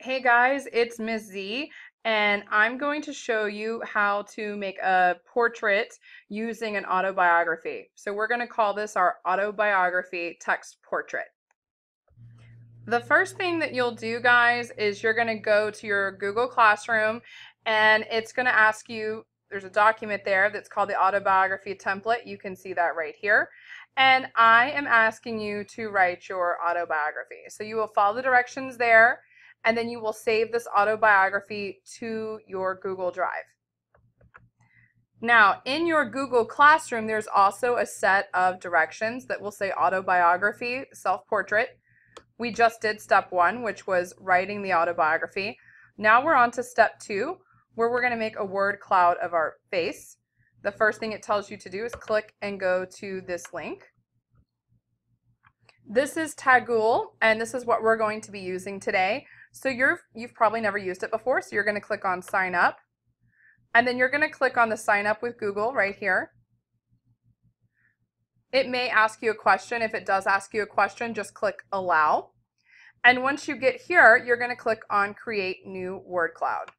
Hey guys, it's Miss Z, and I'm going to show you how to make a portrait using an autobiography. So we're going to call this our autobiography text portrait. The first thing that you'll do, guys, is you're going to go to your Google Classroom, and it's going to ask you, there's a document there that's called the autobiography template. You can see that right here. And I am asking you to write your autobiography. So you will follow the directions there, and then you will save this autobiography to your Google Drive. Now, in your Google Classroom, there's also a set of directions that will say autobiography, self-portrait. We just did step 1, which was writing the autobiography. Now we're on to step 2, where we're going to make a word cloud of our face. The first thing it tells you to do is click and go to this link. This is Tagul, and this is what we're going to be using today. So you've probably never used it before, so you're going to click on sign up. And then you're going to click on the sign up with Google right here. It may ask you a question. If it does ask you a question, just click allow. And once you get here, you're going to click on create new word cloud.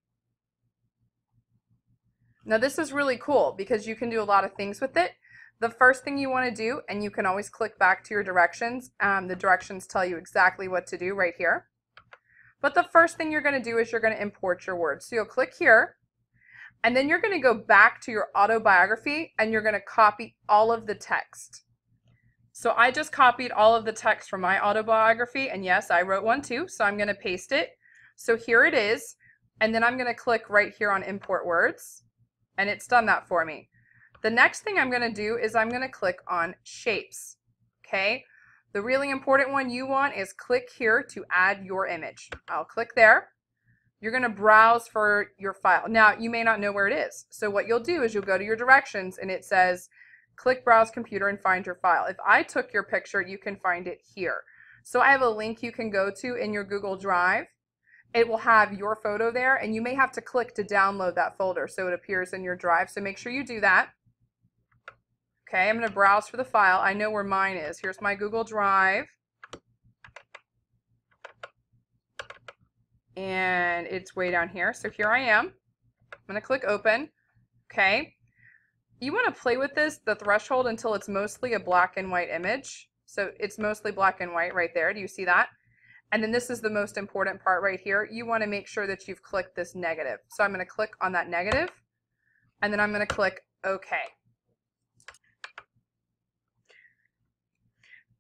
Now this is really cool because you can do a lot of things with it. The first thing you want to do, and you can always click back to your directions. The directions tell you exactly what to do right here. But the first thing you're going to do is you're going to import your words. So you'll click here, and then you're going to go back to your autobiography, and you're going to copy all of the text. So I just copied all of the text from my autobiography, and yes, I wrote one too, so I'm going to paste it. So here it is, and then I'm going to click right here on import words, and it's done that for me. The next thing I'm going to do is I'm going to click on shapes. Okay, the really important one you want is click here to add your image. I'll click there. You're going to browse for your file. Now, you may not know where it is. So what you'll do is you'll go to your directions, and it says, click browse computer and find your file. If I took your picture, you can find it here. So I have a link you can go to in your Google Drive. It will have your photo there, and you may have to click to download that folder so it appears in your drive. So make sure you do that. Okay, I'm going to browse for the file. I know where mine is. Here's my Google Drive. And it's way down here. So here I am. I'm going to click open. Okay. You want to play with the threshold, until it's mostly a black and white image. So it's mostly black and white right there. Do you see that? And then this is the most important part right here. You want to make sure that you've clicked this negative. So I'm going to click on that negative, and then I'm going to click OK.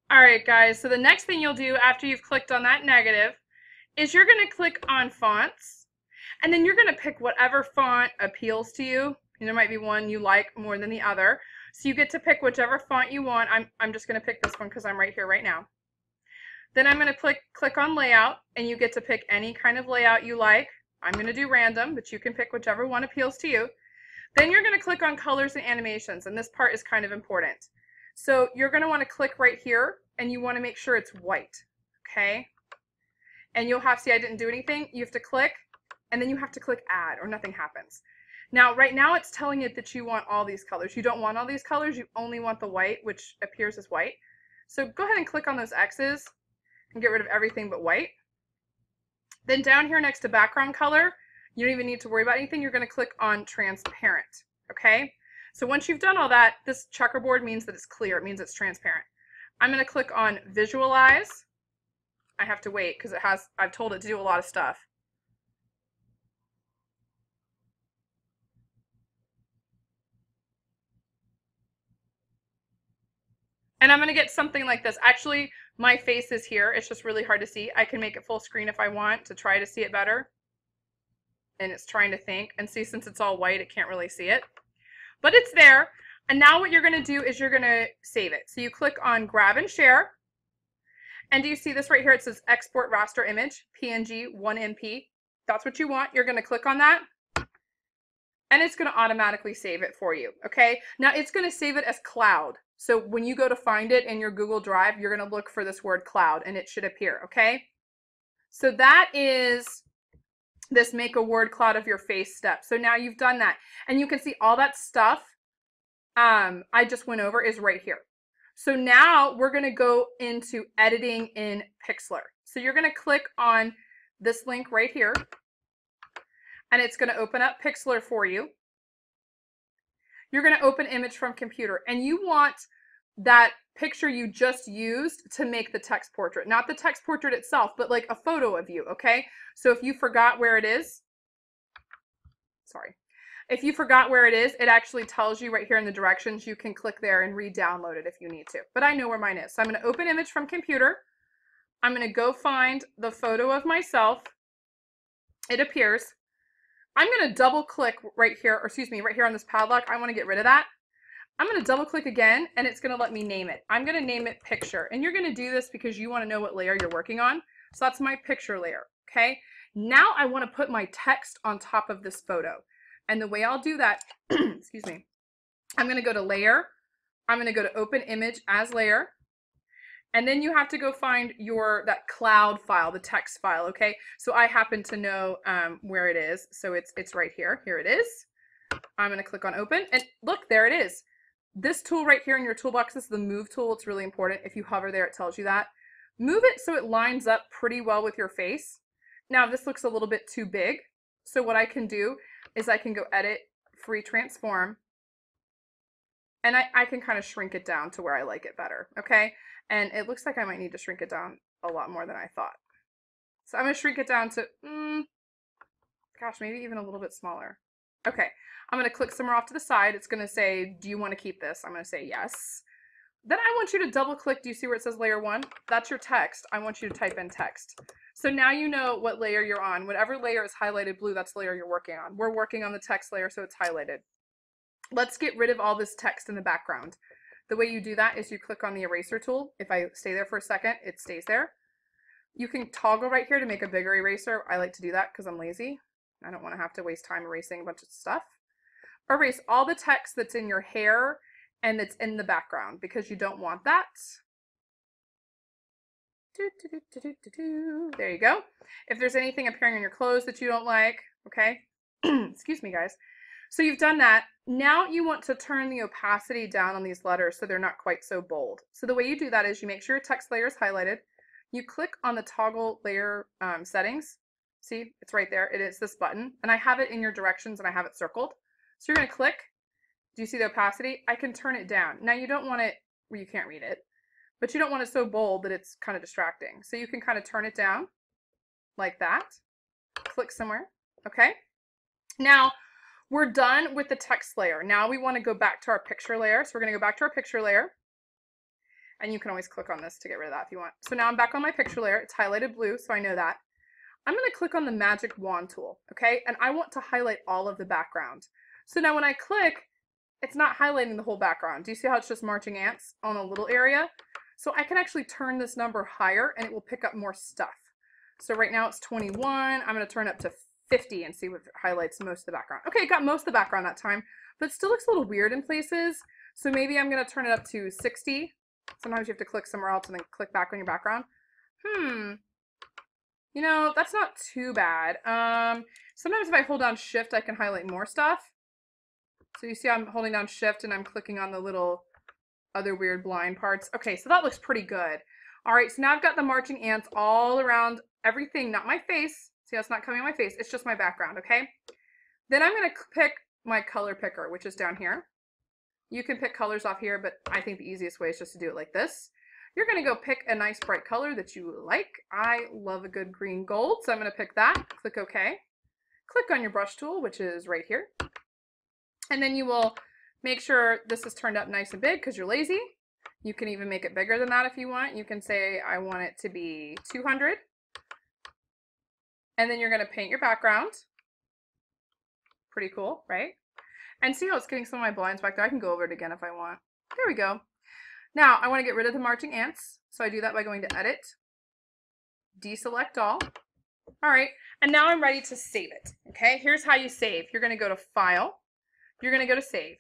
All right, guys. So the next thing you'll do after you've clicked on that negative is you're going to click on fonts, and then you're going to pick whatever font appeals to you. There might be one you like more than the other. So you get to pick whichever font you want. I'm just going to pick this one because I'm right here right now. Then I'm going to click on layout, and you get to pick any kind of layout you like. I'm going to do random, but you can pick whichever one appeals to you. Then you're going to click on colors and animations, and this part is kind of important. So you're going to want to click right here, and you want to make sure it's white. Okay? And you'll have to see I didn't do anything. You have to click, and then you have to click add, or nothing happens. Now, right now it's telling it that you want all these colors. You don't want all these colors. You only want the white, which appears as white. So go ahead and click on those X's and get rid of everything but white. Then down here next to background color, you don't even need to worry about anything. You're going to click on transparent. Okay? So once you've done all that, this checkerboard means that it's clear. It means it's transparent. I'm going to click on visualize. I have to wait because I've told it to do a lot of stuff. And I'm going to get something like this. Actually, my face is here. It's just really hard to see. I can make it full screen if I want to try to see it better. And it's trying to think. And see, since it's all white, it can't really see it. But it's there. And now what you're going to do is you're going to save it. So you click on grab and share. And do you see this right here? It says export raster image, PNG 1MP. That's what you want. You're going to click on that. And it's going to automatically save it for you. Okay? Now it's going to save it as cloud. So when you go to find it in your Google Drive, you're going to look for this word cloud, and it should appear, okay? So that is this make a word cloud of your face step. So now you've done that. And you can see all that stuff I just went over is right here. So now we're going to go into editing in Pixlr. So you're going to click on this link right here, and it's going to open up Pixlr for you. You're going to open image from computer, and you want that picture you just used to make the text portrait, not the text portrait itself, but like a photo of you, okay? So if you forgot where it is, sorry. If you forgot where it is, it actually tells you right here in the directions. You can click there and re-download it if you need to. But I know where mine is. So I'm going to open image from computer. I'm going to go find the photo of myself. It appears. I'm going to double click right here, or excuse me, right here on this padlock. I want to get rid of that. I'm going to double click again, and it's going to let me name it. I'm going to name it picture. And you're going to do this because you want to know what layer you're working on. So that's my picture layer. Okay. Now I want to put my text on top of this photo. And the way I'll do that, excuse me, I'm going to go to layer. I'm going to go to open image as layer. And then you have to go find that cloud file, the text file. Okay. So I happen to know where it is. So it's right here. Here it is. I'm going to click on open, and look, there it is. This tool right here in your toolbox, this is the move tool. It's really important. If you hover there, it tells you that. Move it so it lines up pretty well with your face. Now this looks a little bit too big. So what I can do is I can go edit, free transform, and I can kind of shrink it down to where I like it better, okay? And it looks like I might need to shrink it down a lot more than I thought. So I'm going to shrink it down to, gosh, maybe even a little bit smaller. Okay, I'm going to click somewhere off to the side. It's going to say, do you want to keep this? I'm going to say yes. Then I want you to double click. Do you see where it says layer 1? That's your text. I want you to type in text. So now you know what layer you're on. Whatever layer is highlighted blue, that's the layer you're working on. We're working on the text layer, so it's highlighted. Let's get rid of all this text in the background. The way you do that is you click on the eraser tool. If I stay there for a second, it stays there. You can toggle right here to make a bigger eraser. I like to do that because I'm lazy. I don't want to have to waste time erasing a bunch of stuff. Erase all the text that's in your hair and that's in the background because you don't want that. There you go. If there's anything appearing on your clothes that you don't like, okay? Excuse me, guys. So you've done that. Now you want to turn the opacity down on these letters so they're not quite so bold. So the way you do that is you make sure your text layer is highlighted. You click on the toggle layer settings. See, it's right there. It is this button. And I have it in your directions and I have it circled. So you're going to click. Do you see the opacity? I can turn it down. Now you don't want it where you can't read it, but you don't want it so bold that it's kind of distracting. So you can kind of turn it down like that. Click somewhere. Okay. Now we're done with the text layer. Now we want to go back to our picture layer. So we're going to go back to our picture layer. And you can always click on this to get rid of that if you want. So now I'm back on my picture layer. It's highlighted blue, so I know that. I'm going to click on the magic wand tool, okay? And I want to highlight all of the background. So now when I click, it's not highlighting the whole background. Do you see how it's just marching ants on a little area? So I can actually turn this number higher and it will pick up more stuff. So right now it's 21. I'm going to turn it up to 50 and see what highlights most of the background. Okay, it got most of the background that time, but it still looks a little weird in places. So maybe I'm going to turn it up to 60. Sometimes you have to click somewhere else and then click back on your background. You know, that's not too bad. Sometimes if I hold down shift, I can highlight more stuff. So you see I'm holding down shift and I'm clicking on the little other weird blind parts. Okay, so that looks pretty good. All right, so now I've got the marching ants all around everything, not my face. See how it's not coming on my face, it's just my background, okay? Then I'm gonna pick my color picker, which is down here. You can pick colors off here, but I think the easiest way is just to do it like this. You're gonna go pick a nice bright color that you like. I love a good green gold, so I'm gonna pick that, click OK. Click on your brush tool, which is right here. And then you will make sure this is turned up nice and big because you're lazy. You can even make it bigger than that if you want. You can say, I want it to be 200. And then you're gonna paint your background. Pretty cool, right? And see how it's getting some of my blinds back there? I can go over it again if I want. There we go. Now I want to get rid of the marching ants. So I do that by going to edit, deselect all. All right. And now I'm ready to save it. Okay. Here's how you save. You're going to go to file. You're going to go to save.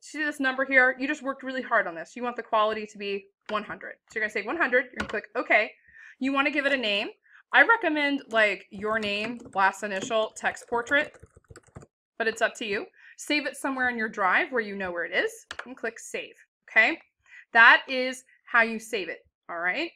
See this number here? You just worked really hard on this. You want the quality to be 100. So you're going to say 100. You're going to click OK. You want to give it a name. I recommend like your name, last initial, text portrait, but it's up to you. Save it somewhere in your drive where you know where it is and click save. Okay. That is how you save it. All right.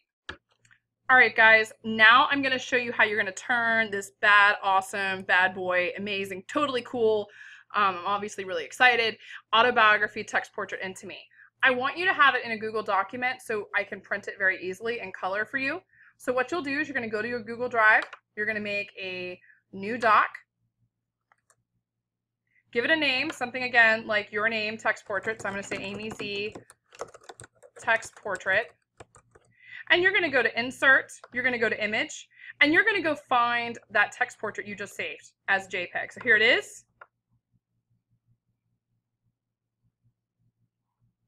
All right, guys, now I'm going to show you how you're going to turn this bad, awesome, bad boy, amazing, totally cool, I'm obviously really excited, autobiography text portrait into me. I want you to have it in a Google document so I can print it very easily in color for you. So what you'll do is you're going to go to your Google Drive, you're going to make a new doc, give it a name, something again like your name, text portrait. So I'm going to say Amy Z text portrait. And you're going to go to insert, you're going to go to image, and you're going to go find that text portrait you just saved as JPEG. So here it is.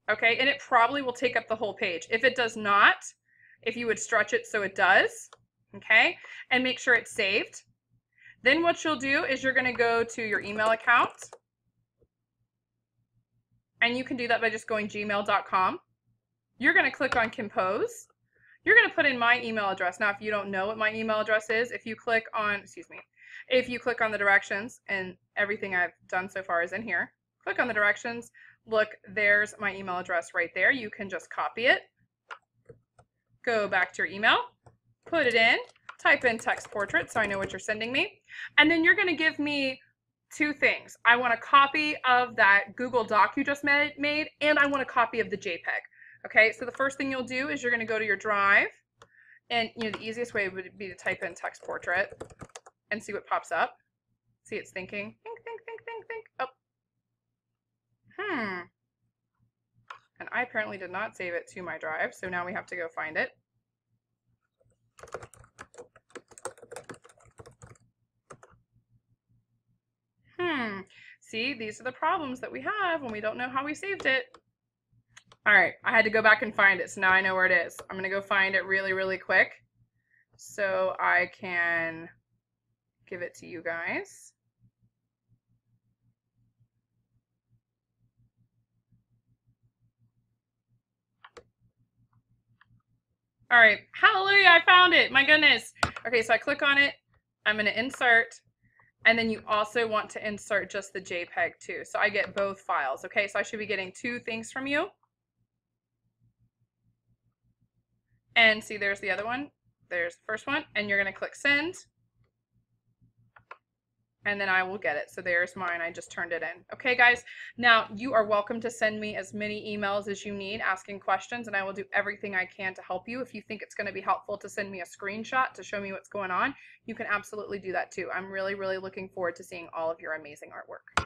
Okay, and it probably will take up the whole page. If it does not, if you would stretch it so it does, okay, and make sure it's saved. Then what you'll do is you're going to go to your email account, and you can do that by just going gmail.com. You're going to click on compose. You're going to put in my email address. Now, if you don't know what my email address is, if you click on, if you click on the directions, and everything I've done so far is in here, click on the directions, look, there's my email address right there. You can just copy it, go back to your email, put it in, type in text portrait so I know what you're sending me, and then you're going to give me two things. I want a copy of that Google Doc you just made, and I want a copy of the JPEG. Okay, so the first thing you'll do is you're going to go to your drive, and the easiest way would be to type in text portrait and see what pops up. See, it's thinking. Think. Oh. And I apparently did not save it to my drive, so now we have to go find it. See, these are the problems that we have when we don't know how we saved it. All right, I had to go back and find it, so now I know where it is. I'm gonna go find it really, really quick so I can give it to you guys. All right, hallelujah, I found it, my goodness. Okay, so I click on it, I'm gonna insert, and then you also want to insert just the JPEG too. So I get both files, okay? So I should be getting two things from you. And see, there's the other one. There's the first one, and you're going to click send. And then I will get it. So there's mine. I just turned it in. Okay, guys. Now, you are welcome to send me as many emails as you need asking questions, and I will do everything I can to help you. If you think it's going to be helpful to send me a screenshot to show me what's going on, you can absolutely do that too. I'm really, really looking forward to seeing all of your amazing artwork.